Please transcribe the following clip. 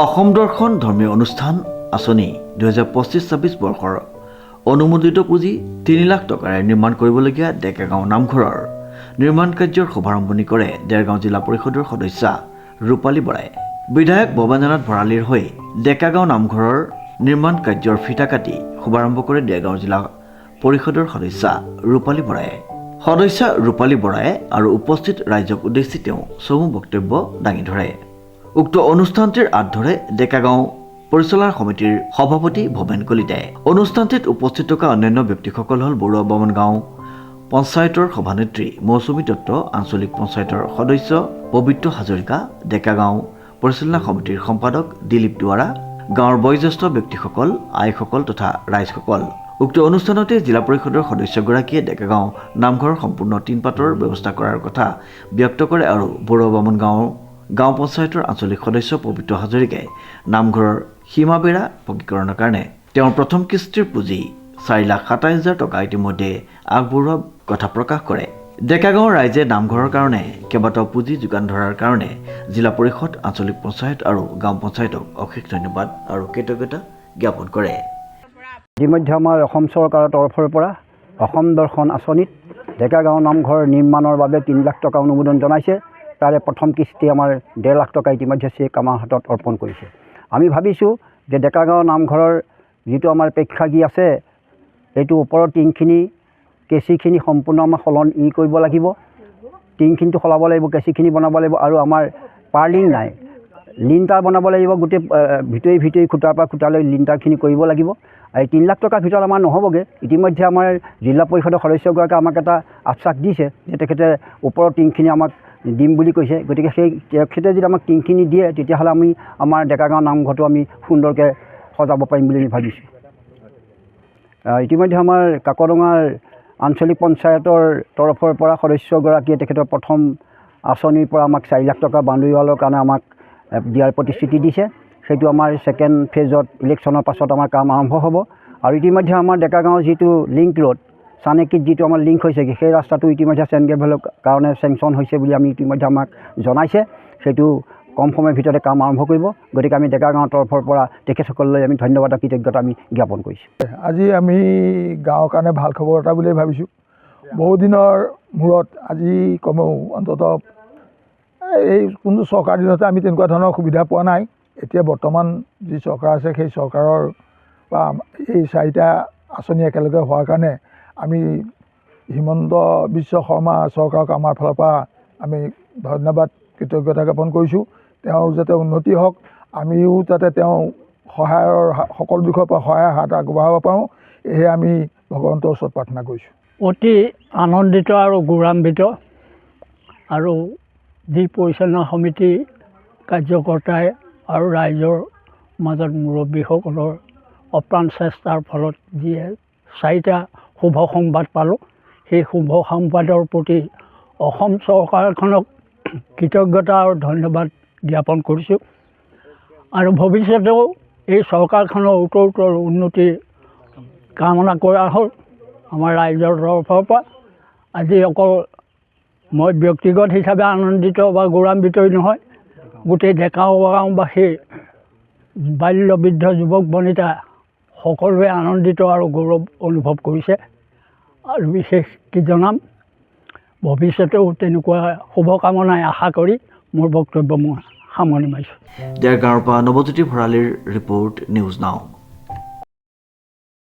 অসম দৰ্শন ধৰ্মীয় অনুষ্ঠান আঁচনি 2025-26 বৰ্ষৰ অনুমোদিত পুঁজি 3 লাখ টকাৰে নিৰ্মাণ কৰিবলগীয়া ডেকাগাঁও নামঘৰৰ নিৰ্মাণ কাৰ্যৰ শুভাৰম্ভণি কৰে দেৰগাঁও জিলা পৰিষদৰ সদস্যা ৰূপালী বৰাই। বিধায়ক ভৱেন্দ্ৰনাথ ভৰালীৰ হৈ ডেকাগাঁও নামঘৰৰ নিৰ্মাণ কাৰ্যৰ ফিতা কাটি শুভাৰম্ভ কৰে দেৰগাঁও জিলা পৰিষদৰ সদস্যা ৰূপালী বৰায়ে। সদস্যা ৰূপালী বৰাই আৰু উপস্থিত ৰাইজক উদ্দেশ্যি তেওঁ চমু বক্তব্য দাঙি ধৰে। উক্ত অনুষ্ঠানটিৰ আঁত ধৰে ডেকাগাঁও পৰিচালনা সমিতিৰ সভাপতি ভৱেন কলিতাই। অনুষ্ঠানটিত উপস্থিত থকা অন্যান্য ব্যক্তিসকল হ'ল বৰুৱা বামন গাঁও পঞ্চায়তৰ সভানেত্ৰী মৌচুমী দত্ত, আঞ্চলিক পঞ্চায়তৰ সদস্য পবিত্ৰ হাজৰিকা, ডেকাগাঁও পৰিচালনা সমিতিৰ সম্পাদক দিলীপ দুৱাৰা, গাঁৱৰ বয়োজ্যেষ্ঠ ব্যক্তিসকল, আইসকল তথা ৰাইজসকল। উক্ত অনুষ্ঠানতে জিলা পৰিষদৰ সদস্যগৰাকীয়ে ডেকাগাঁও নামঘৰৰ সম্পূৰ্ণ টিনপাতৰ ব্যৱস্থা কৰাৰ কথা ব্যক্ত কৰে আৰু বৰুৱা বামন গাঁও পঞ্চায়তৰ আঞ্চলিক সদস্য পবিত্ৰ হাজৰিকাই নামঘৰৰ সীমাবেৰা পকীকৰণৰ কাৰণে তেওঁৰ প্ৰথম কিস্তিৰ পুঁজি 4,27,000 টকা ইতিমধ্যে আগবঢ়োৱাৰ কথা প্ৰকাশ কৰে। ডেকাগাঁৱৰ ৰাইজে নামঘৰৰ কাৰণে কেইবাটাও পুঁজি যোগান ধৰাৰ কাৰণে জিলা পৰিষদ, আঞ্চলিক পঞ্চায়ত আৰু গাঁও পঞ্চায়তক অশেষ ধন্যবাদ আৰু কৃতজ্ঞতা জ্ঞাপন কৰে। ইতিমধ্যে আমাৰ অসম চৰকাৰৰ তৰফৰ পৰা অসম দৰ্শন আঁচনিত ডেকাগাঁও নামঘৰ নিৰ্মাণৰ বাবে 3 লাখ টকা অনুমোদন জনাইছে। তাৰে প্ৰথম কিস্তি আমাৰ 1.5 লাখ টকা ইতিমধ্যে চেক আমাৰ হাতত অৰ্পণ কৰিছে। আমি ভাবিছোঁ যে ডেকাগাঁও নামঘৰৰ যিটো আমাৰ প্ৰেক্ষাগৃহ আছে, এইটো ওপৰৰ টিংখিনি কেঁচিখিনি সম্পূৰ্ণ আমাৰ সলনি কৰিব লাগিব। টিংখিনিটো সলাব লাগিব, কেঁচিখিনি বনাব লাগিব আৰু আমাৰ পাৰ্লিং নাই, লিণ্টাৰ বনাব লাগিব। গোটেই ভিতৰি খুঁটাৰ পৰা খুঁটালৈ লিণ্টাৰখিনি কৰিব লাগিব। আৰু 3 লাখ টকাৰ ভিতৰত আমাৰ নহ'বগৈ। ইতিমধ্যে আমাৰ জিলা পৰিষদৰ সদস্যগৰাকীয়ে আমাক এটা আশ্বাস দিছে যে তেখেতে ওপৰৰ টিংখিনি আমাক দিম বুলি কৈছে। গতিকে তেখেতে যদি আমাক টিংখিনি দিয়ে তেতিয়াহ'লে আমি আমাৰ ডেকাগাঁও নামঘৰটো আমি সুন্দৰকৈ সজাব পাৰিম বুলি ভাবিছোঁ। ইতিমধ্যে আমাৰ কাকডোঙাৰ আঞ্চলিক পঞ্চায়তৰ তৰফৰ পৰা সদস্যগৰাকীয়ে তেখেতৰ প্ৰথম আঁচনিৰ পৰা আমাক 4 লাখ টকা বাউণ্ডেৰী ৱালৰ কাৰণে আমাক দিয়াৰ প্ৰতিশ্ৰুতি দিছে। সেইটো আমাৰ ছেকেণ্ড ফেজত ইলেকশ্যনৰ পাছত আমাৰ কাম আৰম্ভ হ'ব। আৰু ইতিমধ্যে আমাৰ ডেকাগাঁৱৰ যিটো লিংক ৰোড চানেকিত যিটো আমাৰ লিংক হৈছেগৈ, সেই ৰাস্তাটো ইতিমধ্যে চেণ্ট গেভেলৰ কাৰণে চেংচন হৈছে বুলি আমি ইতিমধ্যে আমাক জনাইছে। সেইটো কম সময়ৰ ভিতৰতে কাম আৰম্ভ কৰিব। গতিকে আমি ডেকাগাঁৱৰ তৰফৰ পৰা তেখেতসকললৈ আমি ধন্যবাদ আৰু কৃতজ্ঞতা আমি জ্ঞাপন কৰিছোঁ। আজি আমি গাঁৱৰ কাৰণে ভাল খবৰ এটা বুলিয়ে ভাবিছোঁ। বহুদিনৰ মূৰত আজি কমেও অন্ততঃ এই কোনো চৰকাৰ দিনতে আমি তেনেকুৱা ধৰণৰ সুবিধা পোৱা নাই। এতিয়া বৰ্তমান যি চৰকাৰ আছে সেই চৰকাৰৰ বা এই 4টা আঁচনি একেলগে হোৱাৰ কাৰণে আমি হিমন্ত বিশ্ব শৰ্মা চৰকাৰক আমাৰ ফালৰ পৰা আমি ধন্যবাদ কৃতজ্ঞতা জ্ঞাপন কৰিছোঁ। তেওঁৰ যাতে উন্নতি হওক, আমিও যাতে তেওঁ সহায়ৰ সকলো দিশৰ পৰা সহায়ৰ হাত আগবঢ়াব পাৰোঁ, এয়ে আমি ভগৱন্তৰ ওচৰত প্ৰাৰ্থনা কৰিছোঁ। অতি আনন্দিত আৰু গৌৰৱান্বিত। আৰু যি পৰিচালনা সমিতি কাৰ্যকৰ্তাই আৰু ৰাইজৰ মাজত মুৰব্বীসকলৰ অপ্ৰাণ চেষ্টাৰ ফলত যিয়ে 4টা শুভ সংবাদ পালোঁ, সেই শুভ সংবাদৰ প্ৰতি অসম চৰকাৰখনক কৃতজ্ঞতা আৰু ধন্যবাদ জ্ঞাপন কৰিছোঁ। আৰু ভৱিষ্যতেও এই চৰকাৰখনৰ উত্তৰ উন্নতি কামনা কৰা হ'ল আমাৰ ৰাইজৰ তৰফৰ পৰা। আজি অকল মই ব্যক্তিগত হিচাপে আনন্দিত বা গৌৰৱান্বিতই নহয়, গোটেই ডেকাগাঁওবাসী বাল্য বৃদ্ধ যুৱক বনিতা সকলোৱে আনন্দিত আৰু গৌৰৱ অনুভৱ কৰিছে। আৰু বিশেষ কি জনাম, ভৱিষ্যতেও তেনেকুৱা শুভকামনাই আশা কৰি মোৰ বক্তব্য মই সামৰণি মাৰিছোঁ। ডেৰগাঁৱৰ পৰা নৱজ্যোতি ভৰালীৰ ৰিপৰ্ট, নিউজ নাও।